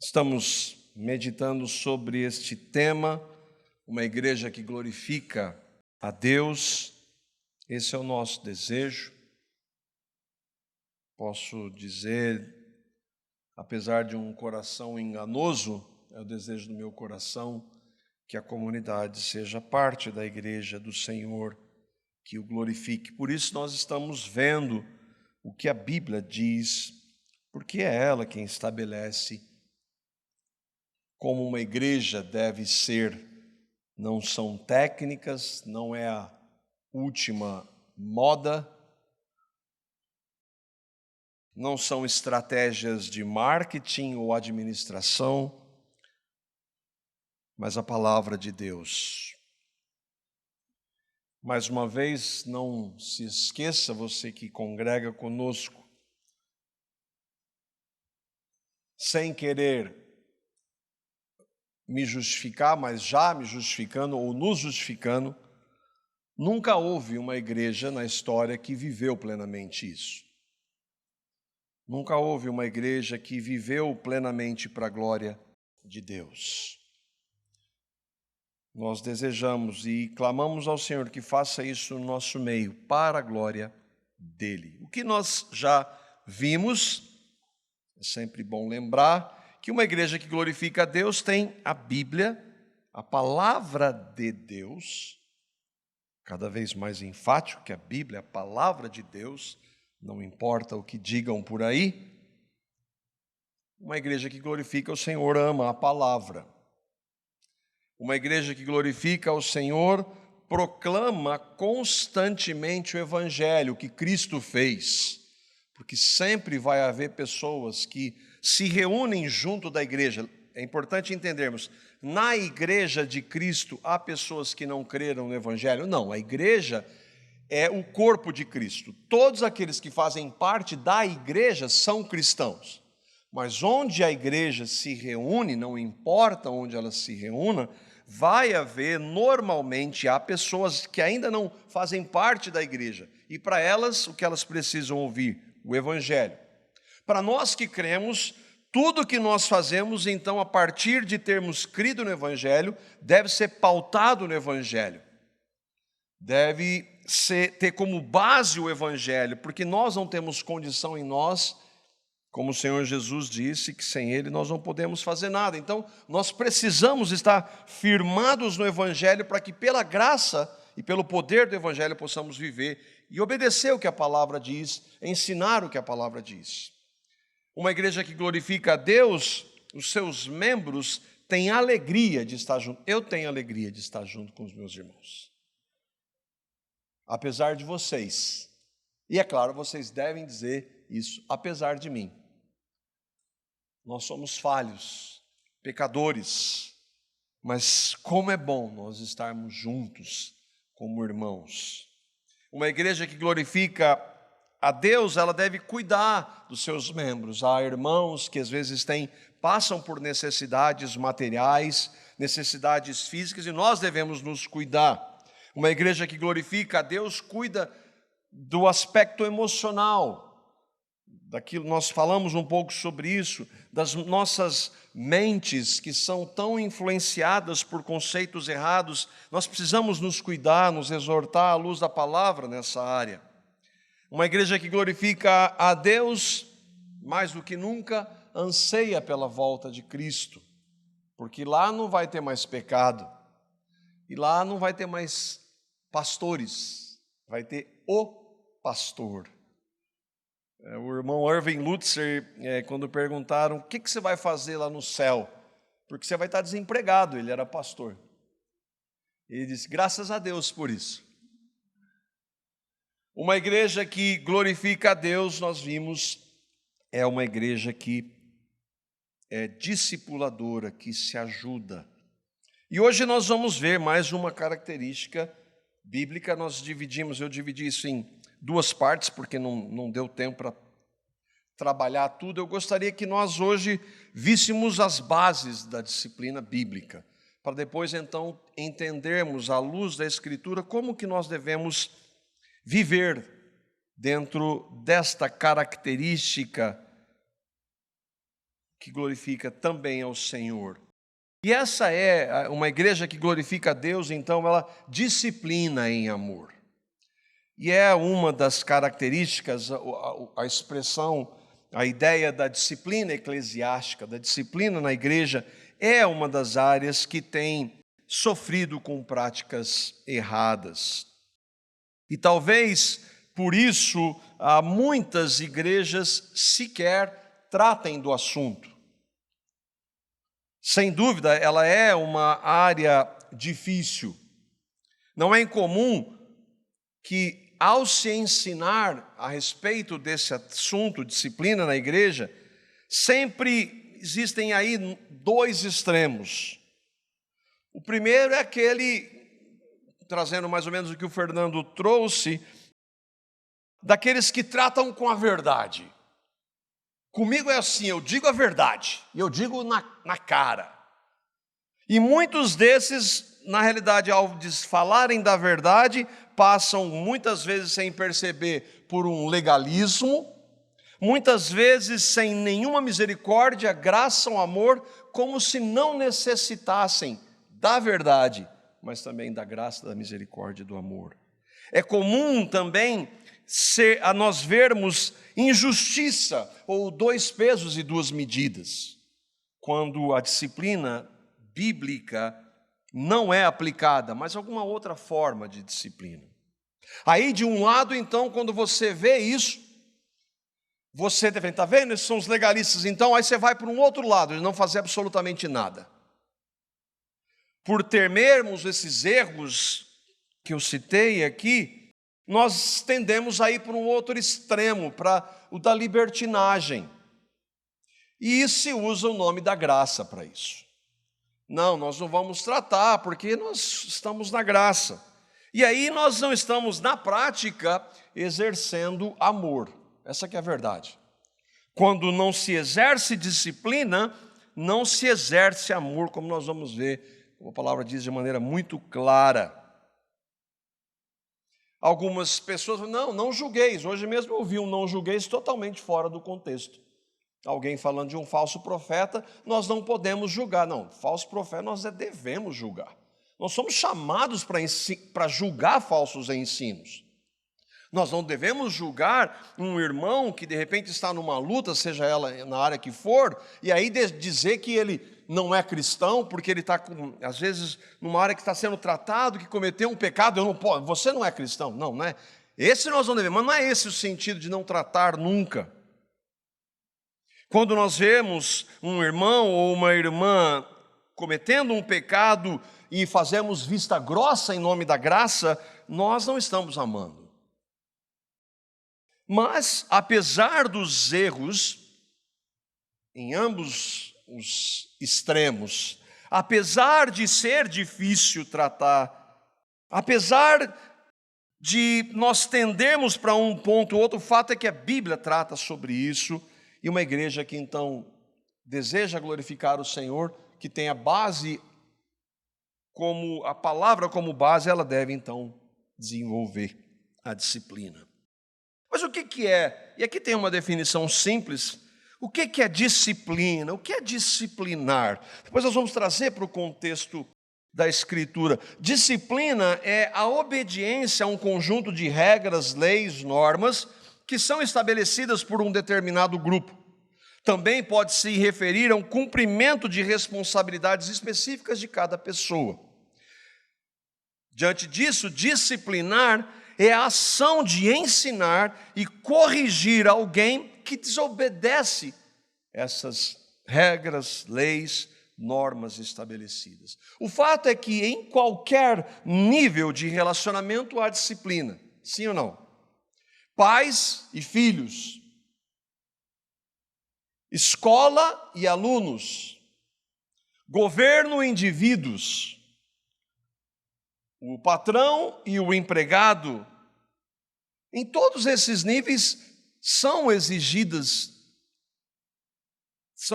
Estamos meditando sobre este tema, uma igreja que glorifica a Deus. Esse é o nosso desejo. Posso dizer, apesar de um coração enganoso, é o desejo do meu coração que a comunidade seja parte da igreja do Senhor, que o glorifique. Por isso nós estamos vendo o que a Bíblia diz, porque é ela quem estabelece como uma igreja deve ser. Não são técnicas, não é a última moda, não são estratégias de marketing ou administração, mas a palavra de Deus. Mais uma vez, não se esqueça, você que congrega conosco, sem querer me justificar, mas já me justificando ou nos justificando, nunca houve uma igreja na história que viveu plenamente isso. Nunca houve uma igreja que viveu plenamente para a glória de Deus. Nós desejamos e clamamos ao Senhor que faça isso no nosso meio, para a glória dEle. O que nós já vimos, é sempre bom lembrar, que uma igreja que glorifica a Deus tem a Bíblia, a palavra de Deus, cada vez mais enfático que a Bíblia é a palavra de Deus, não importa o que digam por aí. Uma igreja que glorifica o Senhor ama a palavra. Uma igreja que glorifica o Senhor proclama constantemente o Evangelho, o que Cristo fez, porque sempre vai haver pessoas que se reúnem junto da igreja. É importante entendermos, na igreja de Cristo há pessoas que não creram no Evangelho? Não, a igreja é o corpo de Cristo. Todos aqueles que fazem parte da igreja são cristãos. Mas onde a igreja se reúne, não importa onde ela se reúna, vai haver, normalmente, há pessoas que ainda não fazem parte da igreja. E para elas, o que elas precisam ouvir? O Evangelho. Para nós que cremos, tudo que nós fazemos, então, a partir de termos crido no Evangelho, deve ser pautado no Evangelho. Deve ter como base o Evangelho, porque nós não temos condição em nós, como o Senhor Jesus disse, que sem Ele nós não podemos fazer nada. Então, nós precisamos estar firmados no Evangelho para que pela graça e pelo poder do Evangelho possamos viver e obedecer o que a palavra diz, ensinar o que a palavra diz. Uma igreja que glorifica a Deus, os seus membros têm alegria de estar junto. Eu tenho alegria de estar junto com os meus irmãos. Apesar de vocês. E é claro, vocês devem dizer isso, apesar de mim. Nós somos falhos, pecadores, mas como é bom nós estarmos juntos como irmãos. Uma igreja que glorifica a Deus, ela deve cuidar dos seus membros. Há irmãos que às vezes passam por necessidades materiais, necessidades físicas, e nós devemos nos cuidar. Uma igreja que glorifica a Deus cuida do aspecto emocional. Daquilo, nós falamos um pouco sobre isso, das nossas mentes que são tão influenciadas por conceitos errados. Nós precisamos nos cuidar, nos exortar à luz da palavra nessa área. Uma igreja que glorifica a Deus, mais do que nunca, anseia pela volta de Cristo, porque lá não vai ter mais pecado, e lá não vai ter mais pastores, vai ter o pastor. O irmão Erwin Lutzer, quando perguntaram, o que você vai fazer lá no céu? Porque você vai estar desempregado, ele era pastor. Ele disse, graças a Deus por isso. Uma igreja que glorifica a Deus, nós vimos, é uma igreja que é discipuladora, que se ajuda. E hoje nós vamos ver mais uma característica bíblica. Eu dividi isso em duas partes, porque não deu tempo para trabalhar tudo. Eu gostaria que nós hoje víssemos as bases da disciplina bíblica, para depois então entendermos à luz da Escritura como que nós devemos viver dentro desta característica que glorifica também ao Senhor. E essa é uma igreja que glorifica a Deus, então ela disciplina em amor. E é uma das características, a expressão, a ideia da disciplina eclesiástica, da disciplina na igreja, é uma das áreas que tem sofrido com práticas erradas. E talvez por isso muitas igrejas sequer tratem do assunto. Sem dúvida, ela é uma área difícil. Não é incomum que, ao se ensinar a respeito desse assunto, disciplina na igreja, sempre existem aí dois extremos. O primeiro é aquele, trazendo mais ou menos o que o Fernando trouxe, daqueles que tratam com a verdade. Comigo é assim, eu digo a verdade, e eu digo na cara. E muitos desses, na realidade, ao falarem da verdade, passam muitas vezes sem perceber por um legalismo, muitas vezes sem nenhuma misericórdia, graça ou amor, como se não necessitassem da verdade, mas também da graça, da misericórdia e do amor. É comum também a nós vermos injustiça ou dois pesos e duas medidas, quando a disciplina bíblica não é aplicada, mas alguma outra forma de disciplina. Aí, de um lado, então, quando você vê isso, você deve estar vendo, esses são os legalistas, então aí você vai para um outro lado, de não fazer absolutamente nada. Por temermos esses erros que eu citei aqui, nós tendemos a ir para um outro extremo, para o da libertinagem. E se usa o nome da graça para isso. Não, nós não vamos tratar, porque nós estamos na graça. E aí nós não estamos, na prática, exercendo amor. Essa que é a verdade. Quando não se exerce disciplina, não se exerce amor, como nós vamos ver, como a palavra diz de maneira muito clara. Algumas pessoas falam, não julgueis. Hoje mesmo eu ouvi um não julgueis totalmente fora do contexto. Alguém falando de um falso profeta, nós não podemos julgar. Não, falso profeta nós devemos julgar. Nós somos chamados para julgar falsos ensinos. Nós não devemos julgar um irmão que de repente está numa luta, seja ela na área que for, e aí dizer que ele não é cristão, porque ele está, às vezes, numa área que está sendo tratado, que cometeu um pecado, eu não posso, você não é cristão. Não é. Esse nós não devemos, mas não é esse o sentido de não tratar nunca. Quando nós vemos um irmão ou uma irmã cometendo um pecado e fazemos vista grossa em nome da graça, nós não estamos amando. Mas, apesar dos erros, em ambos os extremos, apesar de ser difícil tratar, apesar de nós tendermos para um ponto ou outro, o fato é que a Bíblia trata sobre isso, e uma igreja que então deseja glorificar o Senhor, que tem a base como a palavra como base, ela deve então desenvolver a disciplina. Mas o que é? E aqui tem uma definição simples. O que é disciplina? O que é disciplinar? Depois nós vamos trazer para o contexto da Escritura. Disciplina é a obediência a um conjunto de regras, leis, normas que são estabelecidas por um determinado grupo. Também pode se referir a um cumprimento de responsabilidades específicas de cada pessoa. Diante disso, disciplinar é a ação de ensinar e corrigir alguém que desobedece essas regras, leis, normas estabelecidas. O fato é que em qualquer nível de relacionamento há disciplina, sim ou não? Pais e filhos, escola e alunos, governo e indivíduos, o patrão e o empregado, em todos esses níveis são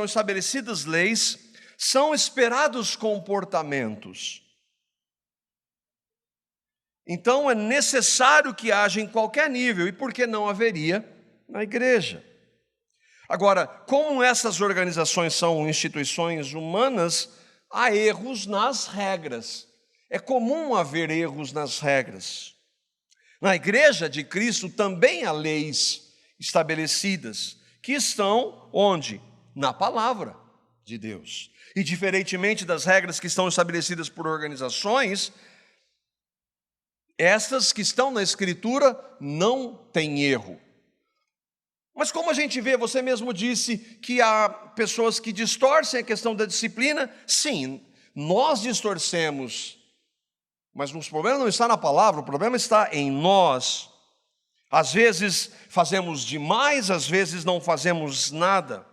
estabelecidas leis, são esperados comportamentos. Então é necessário que haja em qualquer nível, e por que não haveria na igreja? Agora, como essas organizações são instituições humanas, há erros nas regras. É comum haver erros nas regras. Na Igreja de Cristo também há leis estabelecidas, que estão onde? Na palavra de Deus. E diferentemente das regras que estão estabelecidas por organizações, essas que estão na Escritura não têm erro. Mas como a gente vê, você mesmo disse que há pessoas que distorcem a questão da disciplina. Sim, nós distorcemos, mas o problema não está na palavra, o problema está em nós. Às vezes fazemos demais, às vezes não fazemos nada.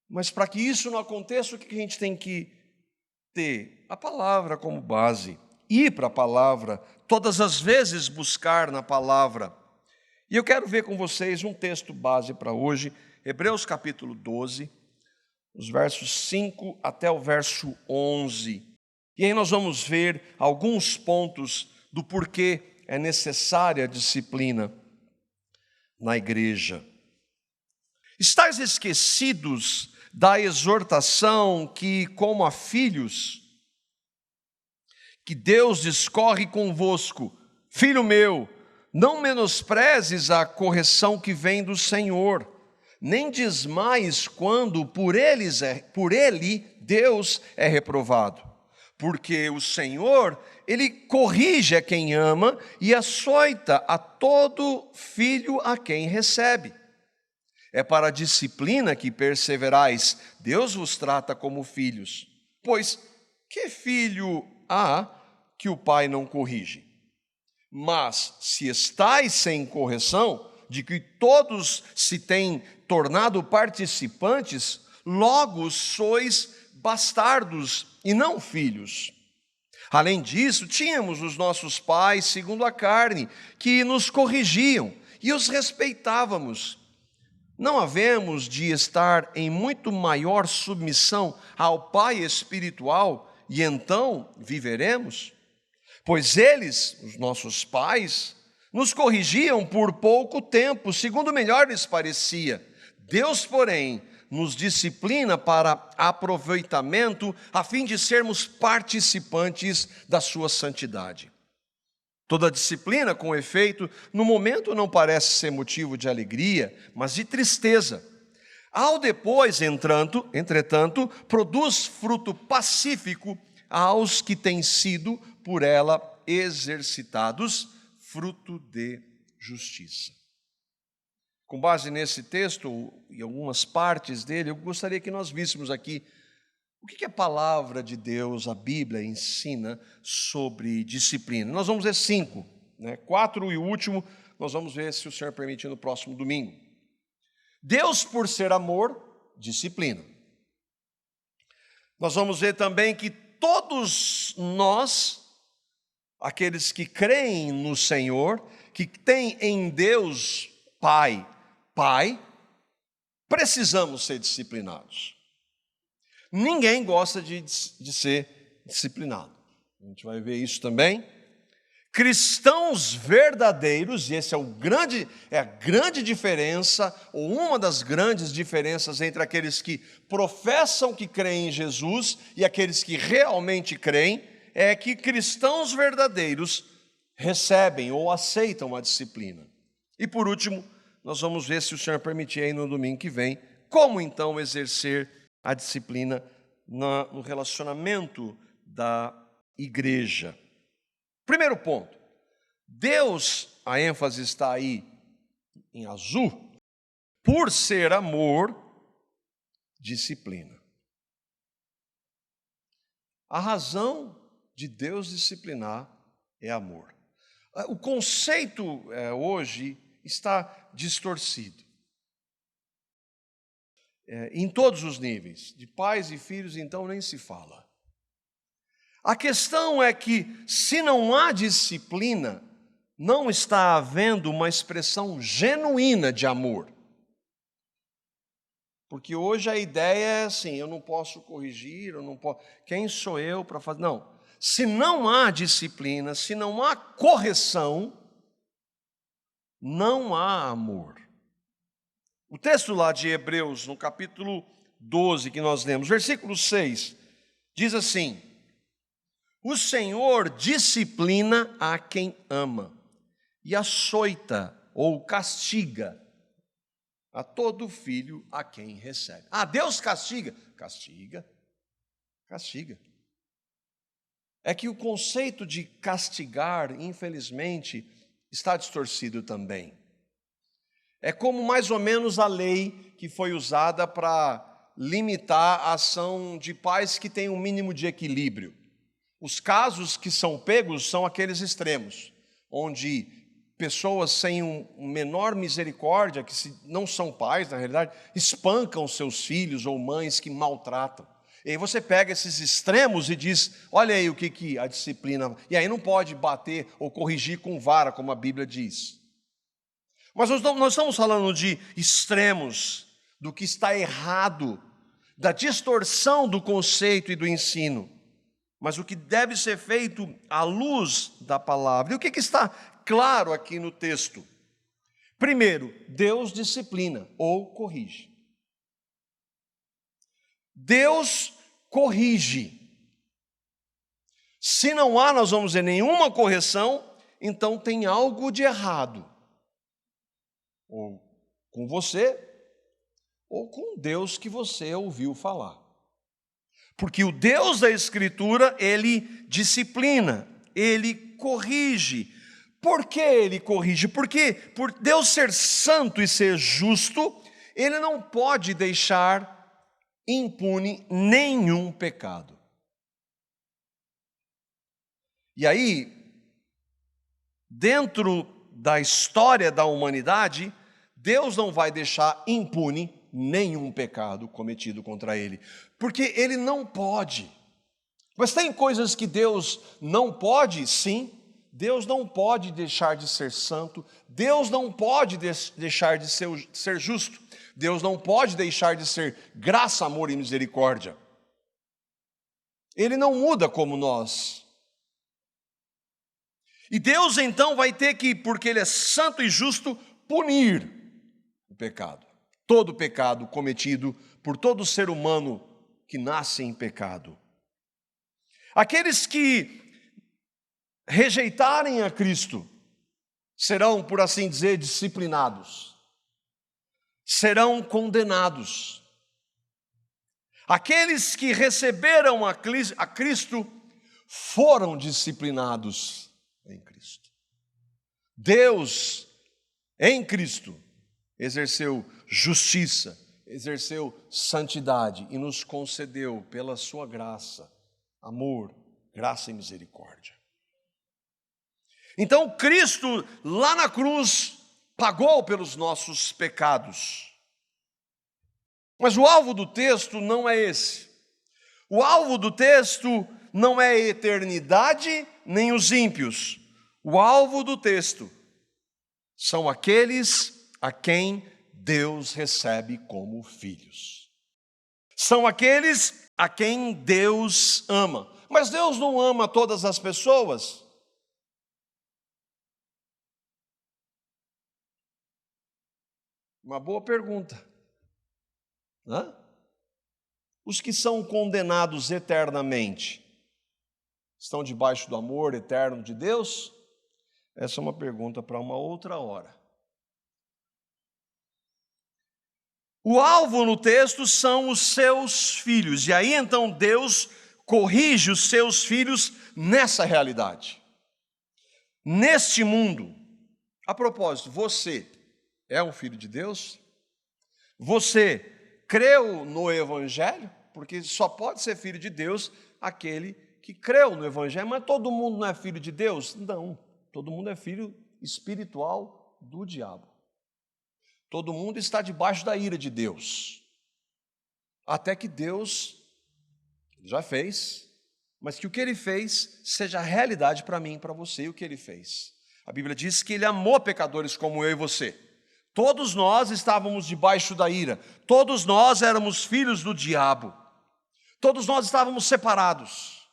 Mas para que isso não aconteça, o que a gente tem que ter? A palavra como base. Ir para a palavra, todas as vezes buscar na palavra. E eu quero ver com vocês um texto base para hoje, Hebreus capítulo 12, os versos 5 até o verso 11. E aí nós vamos ver alguns pontos do porquê é necessária a disciplina na igreja. Estais esquecidos da exortação que, como a filhos, que Deus discorre convosco, filho meu, não menosprezes a correção que vem do Senhor, nem desmaies quando por ele Deus é reprovado. Porque o Senhor, Ele corrige a quem ama e açoita a todo filho a quem recebe. É para a disciplina que perseverais, Deus vos trata como filhos. Pois que filho há que o pai não corrige? Mas se estais sem correção, de que todos se têm tornado participantes, logo sois bastardos e não filhos. Além disso, tínhamos os nossos pais, segundo a carne, que nos corrigiam e os respeitávamos. Não havemos de estar em muito maior submissão ao Pai espiritual e então viveremos? Pois eles, os nossos pais, nos corrigiam por pouco tempo, segundo melhor lhes parecia. Deus, porém, nos disciplina para aproveitamento, a fim de sermos participantes da sua santidade. Toda disciplina, com efeito, no momento não parece ser motivo de alegria, mas de tristeza. Ao depois, entretanto, produz fruto pacífico aos que têm sido por ela exercitados, fruto de justiça. Com base nesse texto e algumas partes dele, eu gostaria que nós víssemos aqui o que a palavra de Deus, a Bíblia, ensina sobre disciplina. Nós vamos ver 5, 4 e o último, nós vamos ver, se o Senhor permitir, no próximo domingo. Deus, por ser amor, disciplina. Nós vamos ver também que todos nós, aqueles que creem no Senhor, que têm em Deus Pai, precisamos ser disciplinados. Ninguém gosta de ser disciplinado. A gente vai ver isso também. Cristãos verdadeiros, e esse é a grande diferença, ou uma das grandes diferenças entre aqueles que professam que creem em Jesus e aqueles que realmente creem, é que cristãos verdadeiros recebem ou aceitam a disciplina. E por último, nós vamos ver, se o Senhor permitir, aí no domingo que vem, como então exercer a disciplina no relacionamento da igreja. Primeiro ponto, Deus, a ênfase está aí em azul, por ser amor, disciplina. A razão de Deus disciplinar é amor. O conceito hoje está distorcido. Em todos os níveis, de pais e filhos, então nem se fala. A questão é que, se não há disciplina, não está havendo uma expressão genuína de amor. Porque hoje a ideia é assim, eu não posso corrigir, eu não posso. Quem sou eu para fazer? Não. Se não há disciplina, se não há correção, não há amor. O texto lá de Hebreus, no capítulo 12, que nós lemos, versículo 6, diz assim: o Senhor disciplina a quem ama e açoita ou castiga a todo filho a quem recebe. Ah, Deus castiga? Castiga. Castiga. É que o conceito de castigar, infelizmente, está distorcido também. É como mais ou menos a lei que foi usada para limitar a ação de pais que têm um mínimo de equilíbrio. Os casos que são pegos são aqueles extremos, onde pessoas sem menor misericórdia, que não são pais, na realidade, espancam seus filhos ou mães que maltratam. E aí você pega esses extremos e diz, olha aí o que a disciplina... E aí não pode bater ou corrigir com vara, como a Bíblia diz. Mas nós estamos falando de extremos, do que está errado, da distorção do conceito e do ensino. Mas o que deve ser feito à luz da palavra. E o que está claro aqui no texto? Primeiro, Deus disciplina ou corrige. Deus corrige. Se não há, nós vamos ver, nenhuma correção, então tem algo de errado. Ou com você, ou com Deus que você ouviu falar. Porque o Deus da Escritura, Ele disciplina, Ele corrige. Por que Ele corrige? Porque por Deus ser santo e ser justo, Ele não pode deixar impune nenhum pecado. E aí, dentro da história da humanidade, Deus não vai deixar impune nenhum pecado cometido contra Ele, porque Ele não pode. Mas tem coisas que Deus não pode, sim. Deus não pode deixar de ser santo, Deus não pode deixar de ser justo, Deus não pode deixar de ser graça, amor e misericórdia. Ele não muda como nós. E Deus então vai ter que, porque Ele é santo e justo, punir o pecado. Todo pecado cometido por todo ser humano que nasce em pecado. Aqueles que rejeitarem a Cristo serão, por assim dizer, disciplinados. Serão condenados. Aqueles que receberam a Cristo foram disciplinados em Cristo. Deus, em Cristo, exerceu justiça, exerceu santidade e nos concedeu, pela sua graça, amor, graça e misericórdia. Então Cristo, lá na cruz, pagou pelos nossos pecados. Mas o alvo do texto não é esse. O alvo do texto não é a eternidade, nem os ímpios. O alvo do texto são aqueles a quem Deus recebe como filhos. São aqueles a quem Deus ama. Mas Deus não ama todas as pessoas. Uma boa pergunta. Os que são condenados eternamente estão debaixo do amor eterno de Deus? Essa é uma pergunta para uma outra hora. O alvo no texto são os seus filhos. E aí então Deus corrige os seus filhos nessa realidade. Neste mundo. A propósito, você é um filho de Deus? Você creu no Evangelho? Porque só pode ser filho de Deus aquele que creu no Evangelho. Mas todo mundo não é filho de Deus? Não. Todo mundo é filho espiritual do diabo. Todo mundo está debaixo da ira de Deus. Até que Deus já fez, mas que o que Ele fez seja realidade para mim e para você. E o que Ele fez? A Bíblia diz que Ele amou pecadores como eu e você. Todos nós estávamos debaixo da ira. Todos nós éramos filhos do diabo. Todos nós estávamos separados.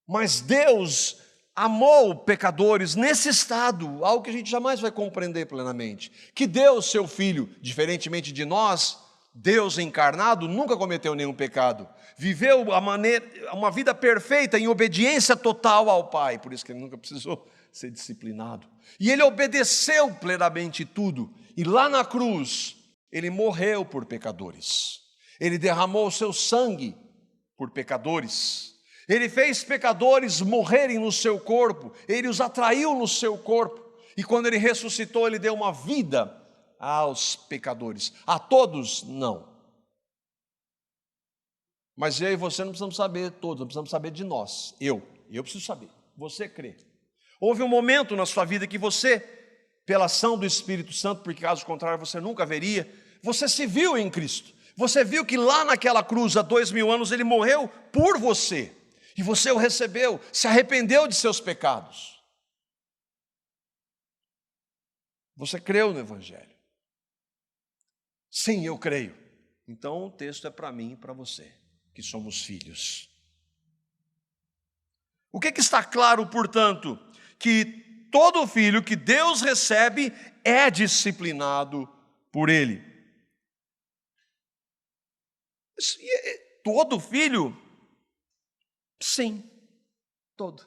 Mas Deus amou pecadores nesse estado, algo que a gente jamais vai compreender plenamente, que deu seu Filho, diferentemente de nós, Deus encarnado nunca cometeu nenhum pecado, viveu uma vida perfeita em obediência total ao Pai, por isso que ele nunca precisou ser disciplinado. E ele obedeceu plenamente tudo, e lá na cruz, ele morreu por pecadores, ele derramou o seu sangue por pecadores, ele fez pecadores morrerem no seu corpo, ele os atraiu no seu corpo, e quando ele ressuscitou, ele deu uma vida aos pecadores. A todos, não. Mas eu e você não precisamos saber todos, nós precisamos saber de nós. Eu preciso saber, você crê. Houve um momento na sua vida que você, pela ação do Espírito Santo, porque caso contrário você nunca veria, você se viu em Cristo. Você viu que lá naquela cruz, há 2000 anos, ele morreu por você. E você o recebeu, se arrependeu de seus pecados. Você creu no Evangelho? Sim, eu creio. Então o texto é para mim e para você, que somos filhos. O que está claro, portanto? Que todo filho que Deus recebe é disciplinado por Ele. Todo filho? Sim, todo.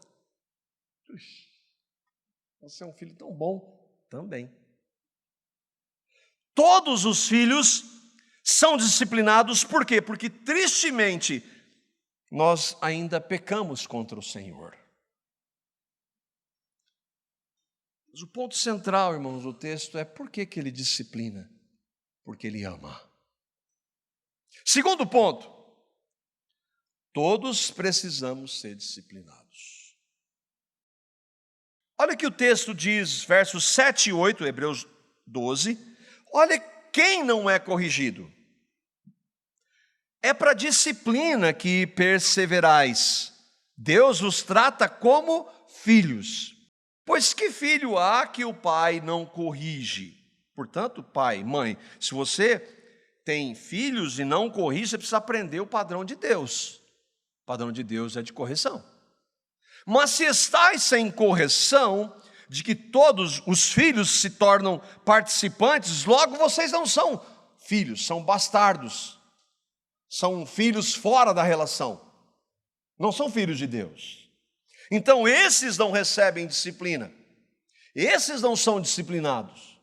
Você é um filho tão bom também. Todos os filhos são disciplinados, por quê? Porque tristemente nós ainda pecamos contra o Senhor. Mas o ponto central, irmãos, do texto é por que ele disciplina? Porque ele ama. Segundo ponto, todos precisamos ser disciplinados. Olha que o texto diz, versos 7 e 8, Hebreus 12, olha quem não é corrigido. É para disciplina que perseverais. Deus os trata como filhos. Pois que filho há que o pai não corrige? Portanto, pai, mãe, se você tem filhos e não corrige, você precisa aprender o padrão de Deus. O padrão de Deus é de correção. Mas se estáis sem correção, de que todos os filhos se tornam participantes, logo vocês não são filhos, são bastardos. São filhos fora da relação. Não são filhos de Deus. Então esses não recebem disciplina. Esses não são disciplinados.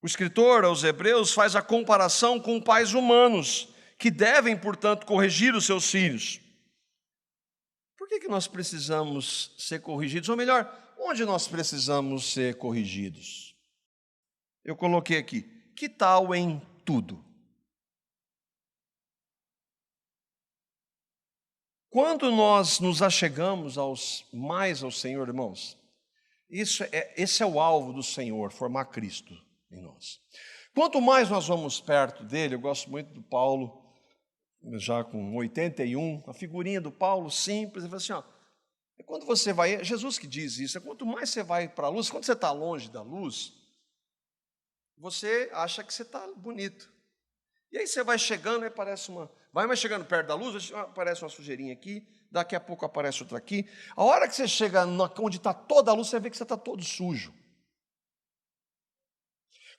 O escritor aos Hebreus faz a comparação com pais humanos, que devem, portanto, corrigir os seus filhos. Por que nós precisamos ser corrigidos? Ou melhor, onde nós precisamos ser corrigidos? Eu coloquei aqui, que tal em tudo? Quando nós nos achegamos mais ao Senhor, irmãos, esse é o alvo do Senhor, formar Cristo em nós. Quanto mais nós vamos perto dele, eu gosto muito do Paulo, já com 81, a figurinha do Paulo simples, ele fala assim, ó, quando você vai, é Jesus que diz isso, quanto mais você vai para a luz, quando você está longe da luz, você acha que você está bonito. E aí você vai chegando, aí vai mais chegando perto da luz, aparece uma sujeirinha aqui, daqui a pouco aparece outra aqui. A hora que você chega onde está toda a luz, você vê que você está todo sujo.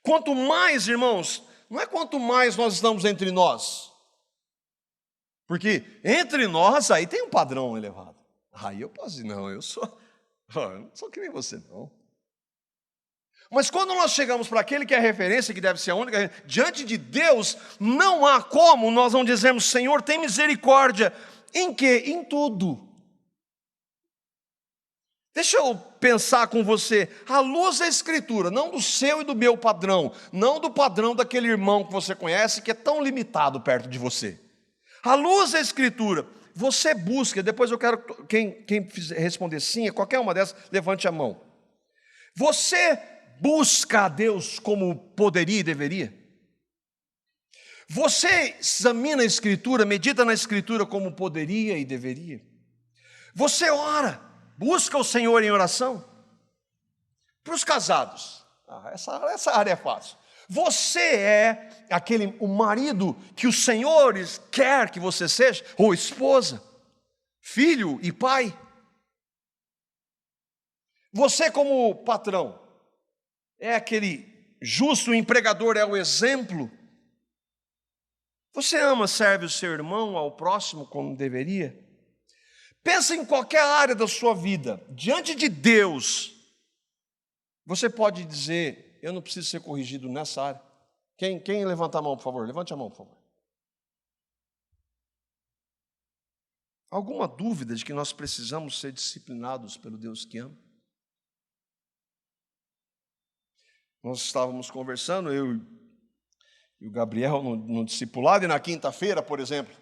Quanto mais, irmãos, não é quanto mais nós estamos entre nós. Porque entre nós, aí tem um padrão elevado. Aí eu posso dizer, não, eu não sou que nem você, não. Mas quando nós chegamos para aquele que é a referência, que deve ser a única, diante de Deus, não há como nós não dizermos, Senhor, tem misericórdia. Em quê? Em tudo. Deixa eu pensar com você, à luz da Escritura, não do seu e do meu padrão, não do padrão daquele irmão que você conhece, que é tão limitado perto de você. À luz da Escritura, você busca, depois eu quero, quem responder sim, qualquer uma dessas, levante a mão. Você busca a Deus como poderia e deveria? Você examina a Escritura, medita na Escritura como poderia e deveria? Você ora, busca o Senhor em oração? Para os casados, essa área é fácil. Você é o marido que o Senhor quer que você seja, ou esposa? filho e pai. Você, como patrão, é aquele justo empregador, é o exemplo. Você ama, serve o seu irmão, ao próximo, como deveria? Pensa em qualquer área da sua vida, diante de Deus, você pode dizer: eu não preciso ser corrigido nessa área. Quem levanta a mão, por favor? Levante a mão, por favor. Alguma dúvida de que nós precisamos ser disciplinados pelo Deus que ama? Nós estávamos conversando, eu e o Gabriel, no discipulado, e na quinta-feira, por exemplo.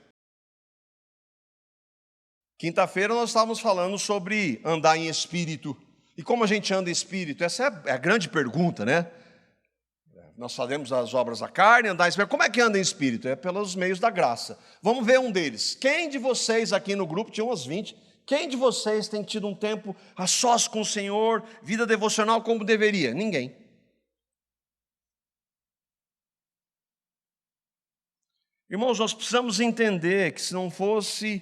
Quinta-feira nós estávamos falando sobre andar em espírito. E como a gente anda em espírito? Essa é a grande pergunta, né? Nós fazemos as obras da carne, andar em espírito. Como é que anda em espírito? É pelos meios da graça. Vamos ver um deles. Quem de vocês aqui no grupo, tinha umas 20, quem de vocês tem tido um tempo a sós com o Senhor, vida devocional como deveria? Ninguém. Irmãos, nós precisamos entender que se não fosse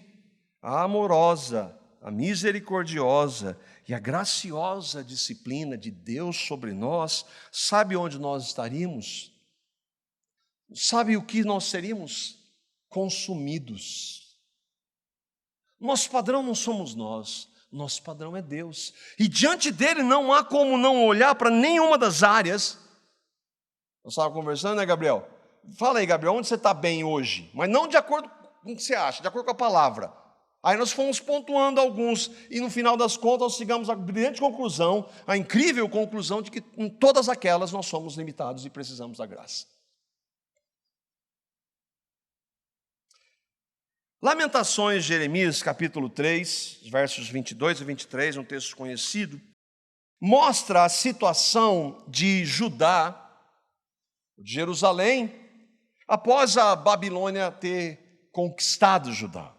a amorosa, a misericordiosa e a graciosa disciplina de Deus sobre nós, sabe onde nós estaríamos? Sabe o que nós seríamos? Consumidos. Nosso padrão não somos nós, nosso padrão é Deus. E diante dele não há como não olhar para nenhuma das áreas. Nós estávamos conversando, né, Gabriel? Fala aí, Gabriel, onde você está bem hoje? Mas não de acordo com o que você acha, de acordo com a palavra. Aí nós fomos pontuando alguns, e no final das contas nós chegamos à brilhante conclusão, a incrível conclusão de que em todas aquelas nós somos limitados e precisamos da graça. Lamentações de Jeremias, capítulo 3, versos 22 e 23, um texto conhecido, mostra a situação de Judá, de Jerusalém, após a Babilônia ter conquistado Judá.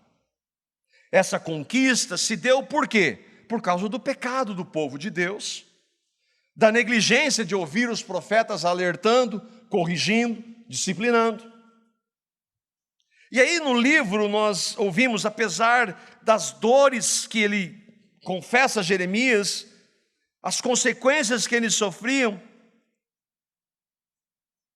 Essa conquista se deu por quê? Por causa do pecado do povo de Deus, da negligência de ouvir os profetas alertando, corrigindo, disciplinando. E aí no livro nós ouvimos, apesar das dores que ele confessa a Jeremias, as consequências que eles sofriam,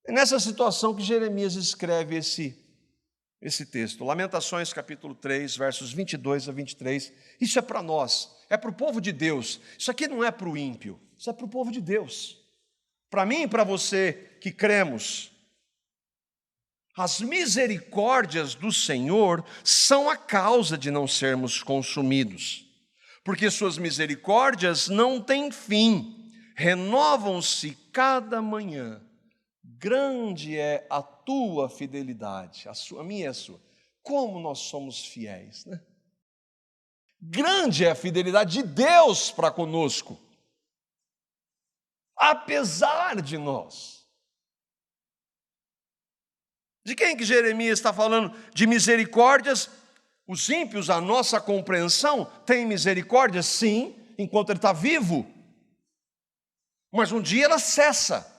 é nessa situação que Jeremias escreve esse texto. Lamentações capítulo 3, versos 22 a 23. Isso é para nós, é para o povo de Deus. Isso aqui não é para o ímpio, isso é para o povo de Deus. Para mim e para você que cremos. As misericórdias do Senhor são a causa de não sermos consumidos, porque suas misericórdias não têm fim, renovam-se cada manhã. Grande é a tua fidelidade, a minha e a sua. Como nós somos fiéis, né? Grande é a fidelidade de Deus para conosco, apesar de nós. De quem que Jeremias está falando? De misericórdias. Os ímpios, a nossa compreensão, têm misericórdia, sim, enquanto ele está vivo. Mas um dia ela cessa.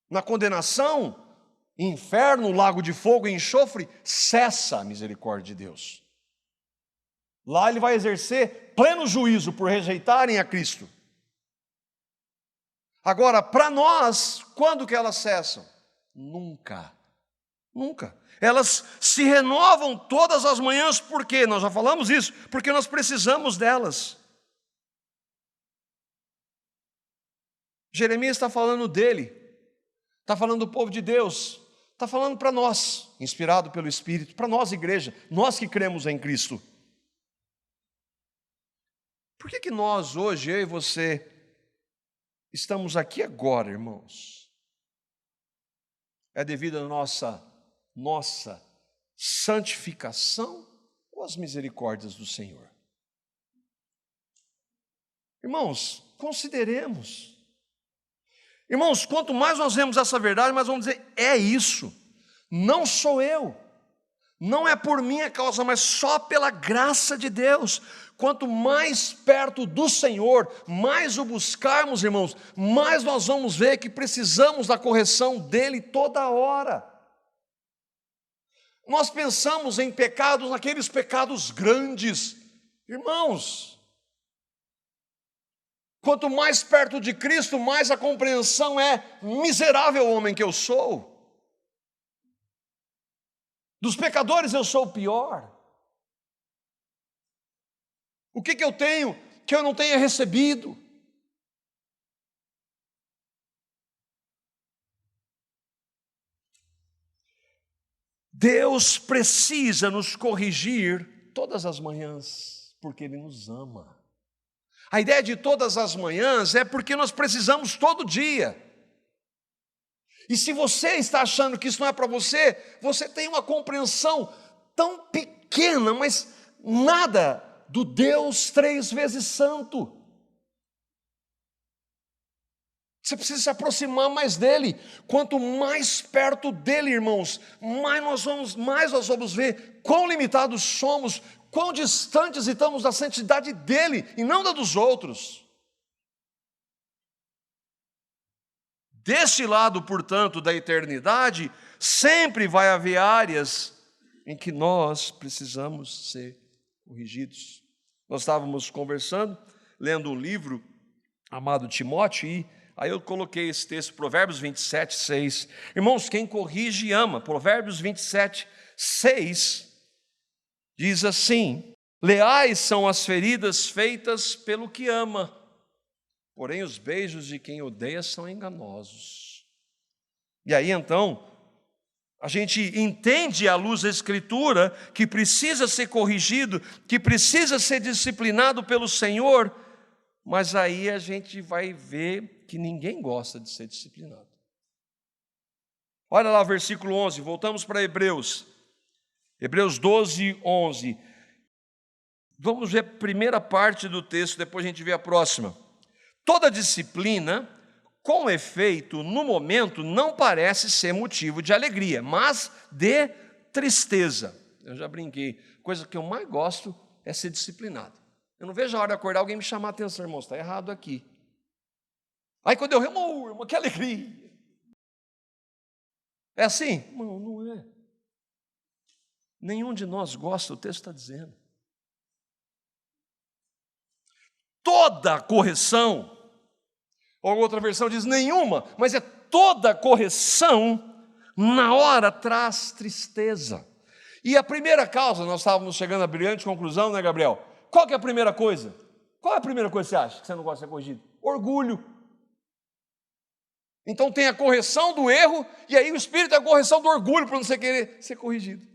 Na condenação, inferno, lago de fogo e enxofre, cessa a misericórdia de Deus. Lá ele vai exercer pleno juízo por rejeitarem a Cristo. Agora, para nós, quando que elas cessam? Nunca. Nunca. Elas se renovam todas as manhãs, por quê? Nós já falamos isso, porque nós precisamos delas. Jeremias está falando dele. Está falando do povo de Deus, está falando para nós, inspirado pelo Espírito, para nós, igreja, nós que cremos em Cristo. Por que nós hoje, eu e você, estamos aqui agora, irmãos? É devido à nossa santificação ou às misericórdias do Senhor? Irmãos, consideremos. Irmãos, quanto mais nós vemos essa verdade, mais vamos dizer, é isso, não sou eu, não é por minha causa, mas só pela graça de Deus. Quanto mais perto do Senhor, mais o buscarmos, irmãos, mais nós vamos ver que precisamos da correção dEle toda hora. Nós pensamos em pecados, naqueles pecados grandes. Irmãos, quanto mais perto de Cristo, mais a compreensão é: miserável homem que eu sou. Dos pecadores eu sou o pior. O que eu tenho que eu não tenha recebido? Deus precisa nos corrigir todas as manhãs, porque Ele nos ama. A ideia de todas as manhãs é porque nós precisamos todo dia. E se você está achando que isso não é para você, você tem uma compreensão tão pequena, mas nada do Deus 3 vezes santo. Você precisa se aproximar mais dele. Quanto mais perto dele, irmãos, mais nós vamos ver quão limitados somos, quão distantes estamos da santidade dele e não da dos outros. Desse lado, portanto, da eternidade, sempre vai haver áreas em que nós precisamos ser corrigidos. Nós estávamos conversando, lendo um livro amado Timóteo, e aí eu coloquei esse texto, Provérbios 27, 6. Irmãos, quem corrige ama. Provérbios 27, 6 diz assim: leais são as feridas feitas pelo que ama, porém os beijos de quem odeia são enganosos. E aí então, a gente entende à luz da Escritura que precisa ser corrigido, que precisa ser disciplinado pelo Senhor, mas aí a gente vai ver que ninguém gosta de ser disciplinado. Olha lá o versículo 11, voltamos para Hebreus. Hebreus 12, 11. Vamos ver a primeira parte do texto, depois a gente vê a próxima. Toda disciplina, com efeito, no momento, não parece ser motivo de alegria, mas de tristeza. Eu já brinquei, coisa que eu mais gosto é ser disciplinado. Eu não vejo a hora de acordar alguém me chamar a atenção, irmão, está errado aqui. Aí quando eu remo, irmão, que alegria. É assim? Não, não é. Nenhum de nós gosta, o texto está dizendo. Toda correção, ou outra versão diz nenhuma, mas é toda correção, na hora traz tristeza. E a primeira causa, nós estávamos chegando à brilhante conclusão, né, Gabriel? Qual que é a primeira coisa? Qual é a primeira coisa que você acha que você não gosta de ser corrigido? Orgulho. Então tem a correção do erro, e aí o Espírito é a correção do orgulho, para não querer ser corrigido.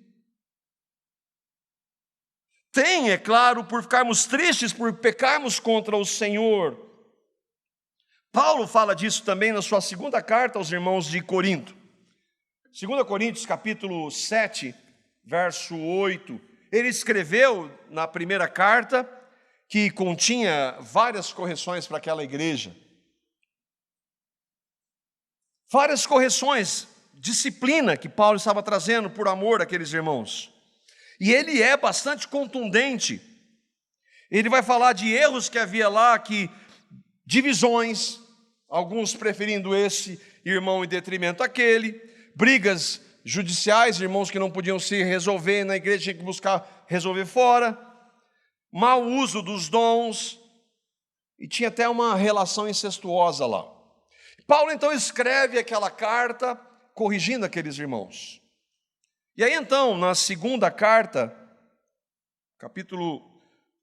Tem, é claro, por ficarmos tristes, por pecarmos contra o Senhor. Paulo fala disso também na sua segunda carta aos irmãos de Corinto. 2 Coríntios capítulo 7, verso 8. Ele escreveu na primeira carta, que continha várias correções para aquela igreja. Várias correções, disciplina que Paulo estava trazendo por amor àqueles irmãos. E ele é bastante contundente. Ele vai falar de erros que havia lá, que divisões, alguns preferindo esse irmão em detrimento daquele, brigas judiciais, irmãos que não podiam se resolver na igreja, tinha que buscar resolver fora, mau uso dos dons, e tinha até uma relação incestuosa lá. Paulo então escreve aquela carta corrigindo aqueles irmãos. E aí então, na segunda carta, capítulo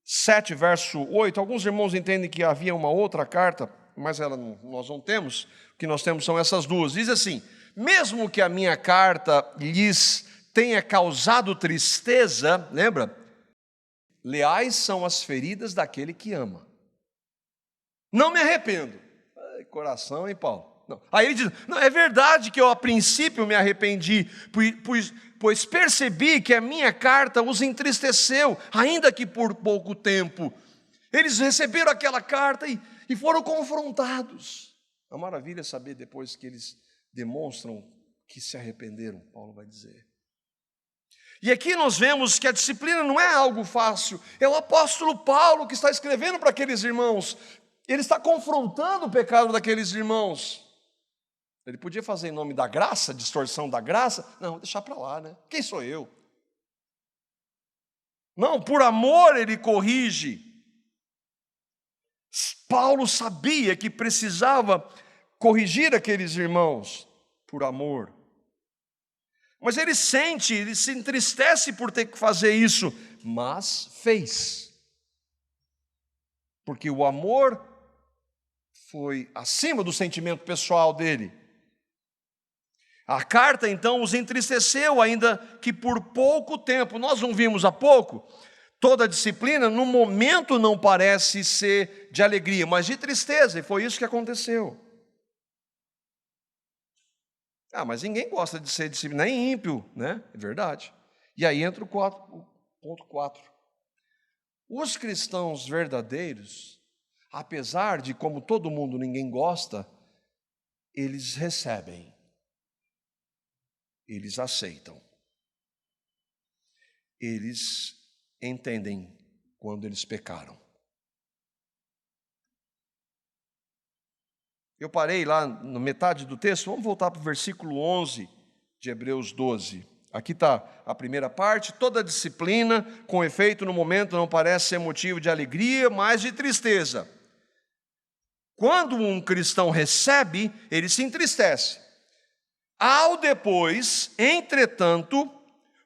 7, verso 8, alguns irmãos entendem que havia uma outra carta, mas nós não temos, o que nós temos são essas duas. Diz assim: mesmo que a minha carta lhes tenha causado tristeza, lembra? Leais são as feridas daquele que ama. Não me arrependo. Ai, coração, hein, Paulo? Não. Aí ele diz: não, é verdade que eu a princípio me arrependi, pois percebi que a minha carta os entristeceu, ainda que por pouco tempo. Eles receberam aquela carta e foram confrontados. A maravilha é saber depois que eles demonstram que se arrependeram, Paulo vai dizer. E aqui nós vemos que a disciplina não é algo fácil. É o apóstolo Paulo que está escrevendo para aqueles irmãos. Ele está confrontando o pecado daqueles irmãos. Ele podia fazer em nome da graça, distorção da graça. Não, vou deixar para lá, né? Quem sou eu? Não, por amor ele corrige. Paulo sabia que precisava corrigir aqueles irmãos por amor. Mas ele sente, ele se entristece por ter que fazer isso, mas fez. Porque o amor foi acima do sentimento pessoal dele. A carta, então, os entristeceu, ainda que por pouco tempo. Nós não vimos há pouco. Toda a disciplina, no momento, não parece ser de alegria, mas de tristeza, e foi isso que aconteceu. Mas ninguém gosta de ser disciplinado, nem ímpio, né? É verdade. E aí entra o ponto 4. Os cristãos verdadeiros, apesar de, como todo mundo, ninguém gosta, eles recebem. Eles aceitam. Eles entendem quando eles pecaram. Eu parei lá na metade do texto, vamos voltar para o versículo 11 de Hebreus 12. Aqui está a primeira parte: toda disciplina, com efeito no momento, não parece ser motivo de alegria, mas de tristeza. Quando um cristão recebe, ele se entristece. Ao depois, entretanto,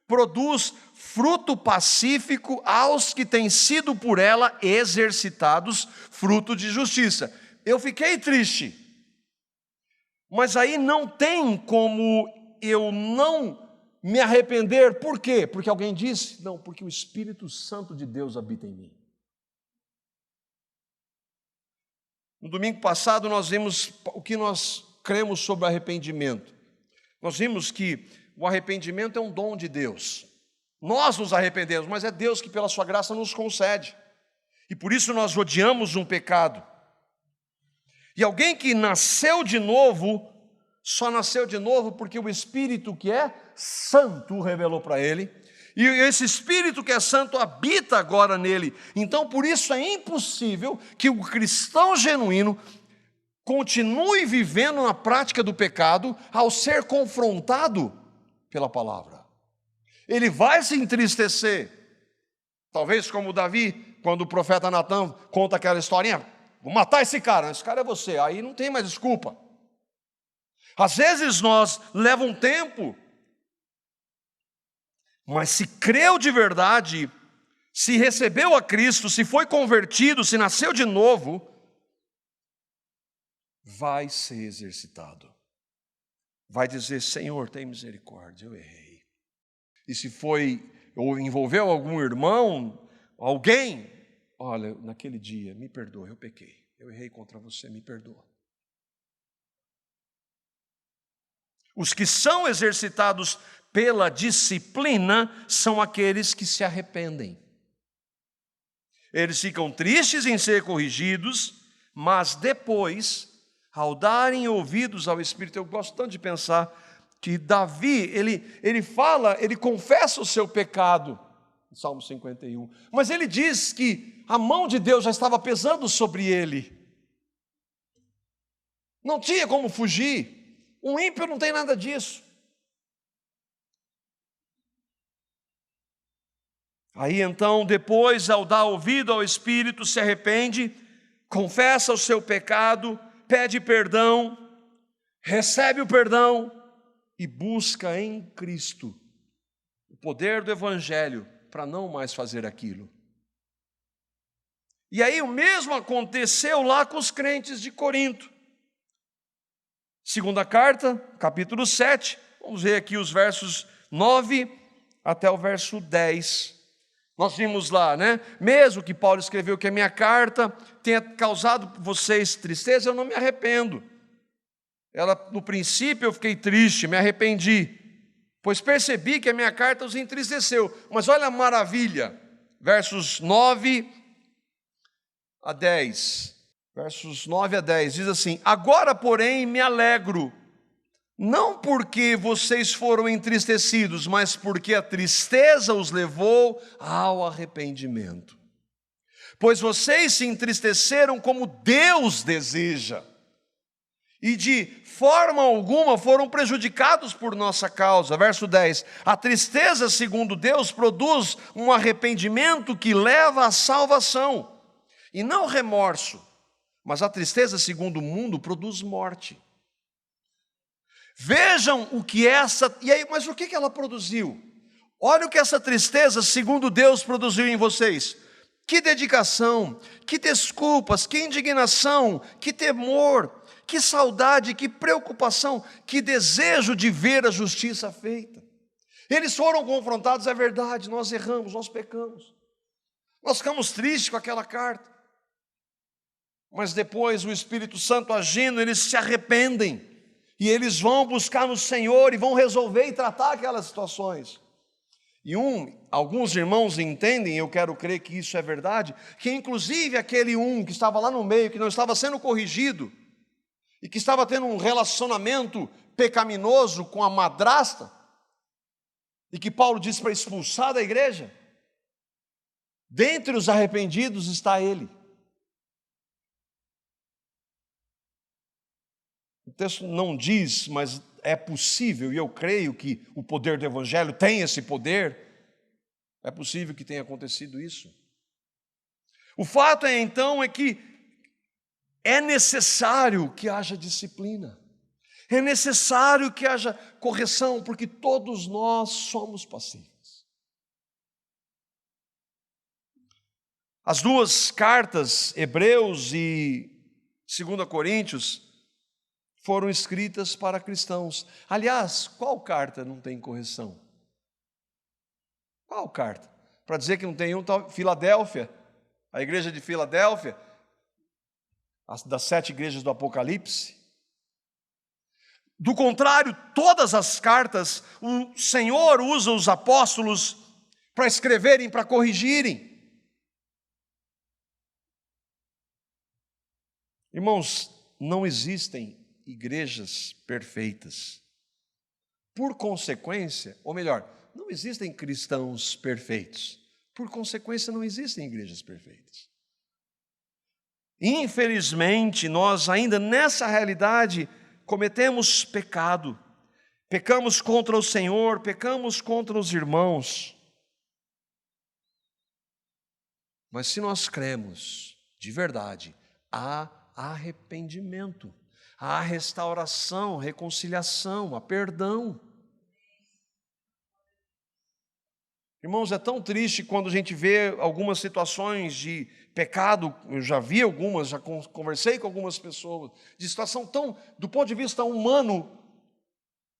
produz fruto pacífico aos que têm sido por ela exercitados, fruto de justiça. Eu fiquei triste, mas aí não tem como eu não me arrepender. Por quê? Porque alguém disse? Não, porque o Espírito Santo de Deus habita em mim. No domingo passado nós vimos o que nós cremos sobre arrependimento. Nós vimos que o arrependimento é um dom de Deus. Nós nos arrependemos, mas é Deus que pela sua graça nos concede. E por isso nós odiamos um pecado. E alguém que nasceu de novo, só nasceu de novo porque o Espírito que é santo revelou para ele. E esse Espírito que é santo habita agora nele. Então por isso é impossível que o cristão genuíno continue vivendo na prática do pecado ao ser confrontado pela palavra. Ele vai se entristecer. Talvez como Davi, quando o profeta Natã conta aquela historinha: vou matar esse cara é você, aí não tem mais desculpa. Às vezes nós leva um tempo, mas se creu de verdade, se recebeu a Cristo, se foi convertido, se nasceu de novo, vai ser exercitado. Vai dizer: Senhor, tem misericórdia, eu errei. E se foi, ou envolveu algum irmão, alguém, olha, naquele dia, me perdoa, eu pequei, eu errei contra você, me perdoa. Os que são exercitados pela disciplina são aqueles que se arrependem. Eles ficam tristes em ser corrigidos, mas depois, ao darem ouvidos ao Espírito, eu gosto tanto de pensar que Davi, ele confessa o seu pecado, no Salmo 51, mas ele diz que a mão de Deus já estava pesando sobre ele. Não tinha como fugir. Um ímpio não tem nada disso. Aí então, depois, ao dar ouvido ao Espírito, se arrepende, confessa o seu pecado, pede perdão, recebe o perdão e busca em Cristo o poder do Evangelho para não mais fazer aquilo. E aí o mesmo aconteceu lá com os crentes de Corinto. Segunda carta, capítulo 7, vamos ver aqui os versos 9 até o verso 10. Nós vimos lá, né? Mesmo que Paulo escreveu que a minha carta tenha causado vocês tristeza, eu não me arrependo. No princípio eu fiquei triste, me arrependi, pois percebi que a minha carta os entristeceu. Mas olha a maravilha, versos 9 a 10. Versos 9 a 10, diz assim: agora, porém, me alegro, não porque vocês foram entristecidos, mas porque a tristeza os levou ao arrependimento. Pois vocês se entristeceram como Deus deseja, e de forma alguma foram prejudicados por nossa causa. Verso 10: a tristeza, segundo Deus, produz um arrependimento que leva à salvação, e não remorso, mas a tristeza, segundo o mundo, produz morte. Vejam o que essa... E aí, mas o que ela produziu? Olha o que essa tristeza, segundo Deus, produziu em vocês. Que dedicação, que desculpas, que indignação, que temor, que saudade, que preocupação, que desejo de ver a justiça feita. Eles foram confrontados, é verdade, nós erramos, nós pecamos. Nós ficamos tristes com aquela carta. Mas depois o Espírito Santo agindo, eles se arrependem. E eles vão buscar no Senhor e vão resolver e tratar aquelas situações. E alguns irmãos entendem, eu quero crer que isso é verdade, que inclusive aquele que estava lá no meio, que não estava sendo corrigido, e que estava tendo um relacionamento pecaminoso com a madrasta, e que Paulo disse para expulsar da igreja, dentre os arrependidos está ele. O texto não diz, mas é possível, e eu creio que o poder do Evangelho tem esse poder, é possível que tenha acontecido isso. O fato então é que é necessário que haja disciplina, é necessário que haja correção, porque todos nós somos passíveis. As duas cartas, Hebreus e 2 Coríntios, foram escritas para cristãos. Aliás, qual carta não tem correção? Qual carta? Para dizer que não tem Filadélfia, a igreja de Filadélfia, das 7 igrejas do Apocalipse. Do contrário, todas as cartas, o Senhor usa os apóstolos para escreverem, para corrigirem. Irmãos, não existem igrejas perfeitas. Por consequência, ou melhor, não existem cristãos perfeitos. Por consequência, não existem igrejas perfeitas. Infelizmente, nós ainda nessa realidade cometemos pecado. Pecamos contra o Senhor, pecamos contra os irmãos. Mas se nós cremos de verdade, há arrependimento. Há restauração, reconciliação, há perdão. Irmãos, é tão triste quando a gente vê algumas situações de pecado, eu já vi algumas, já conversei com algumas pessoas, de situação tão, do ponto de vista humano,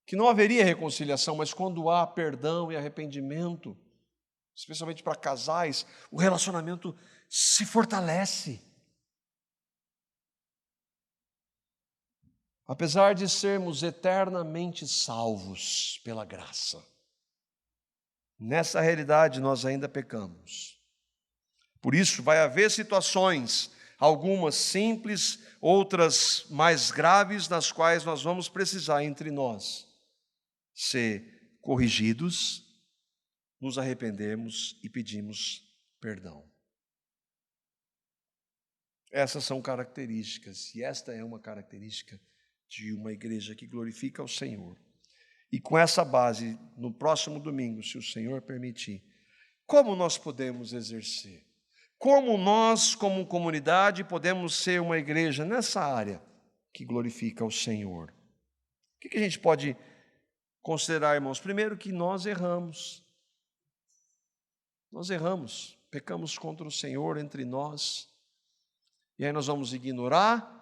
que não haveria reconciliação, mas quando há perdão e arrependimento, especialmente para casais, o relacionamento se fortalece. Apesar de sermos eternamente salvos pela graça, nessa realidade nós ainda pecamos. Por isso vai haver situações, algumas simples, outras mais graves, nas quais nós vamos precisar entre nós ser corrigidos, nos arrependermos e pedimos perdão. Essas são características, e esta é uma característica de uma igreja que glorifica o Senhor. E com essa base, no próximo domingo, se o Senhor permitir, como nós podemos exercer? Como nós, como comunidade, podemos ser uma igreja nessa área que glorifica o Senhor? O que a gente pode considerar, irmãos? Primeiro, que nós erramos. Nós erramos, pecamos contra o Senhor entre nós. E aí nós vamos ignorar,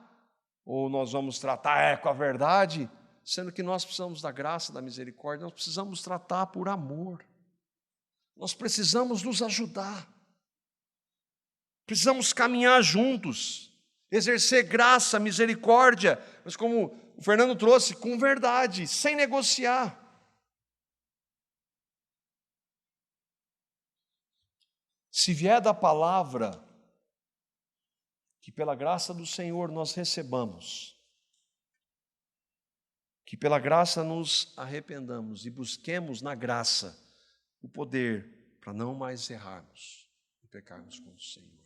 ou nós vamos tratar com a verdade, sendo que nós precisamos da graça, da misericórdia, nós precisamos tratar por amor. Nós precisamos nos ajudar. Precisamos caminhar juntos, exercer graça, misericórdia, mas como o Fernando trouxe, com verdade, sem negociar. Se vier da palavra, que pela graça do Senhor nós recebamos, que pela graça nos arrependamos e busquemos na graça o poder para não mais errarmos e pecarmos contra o Senhor.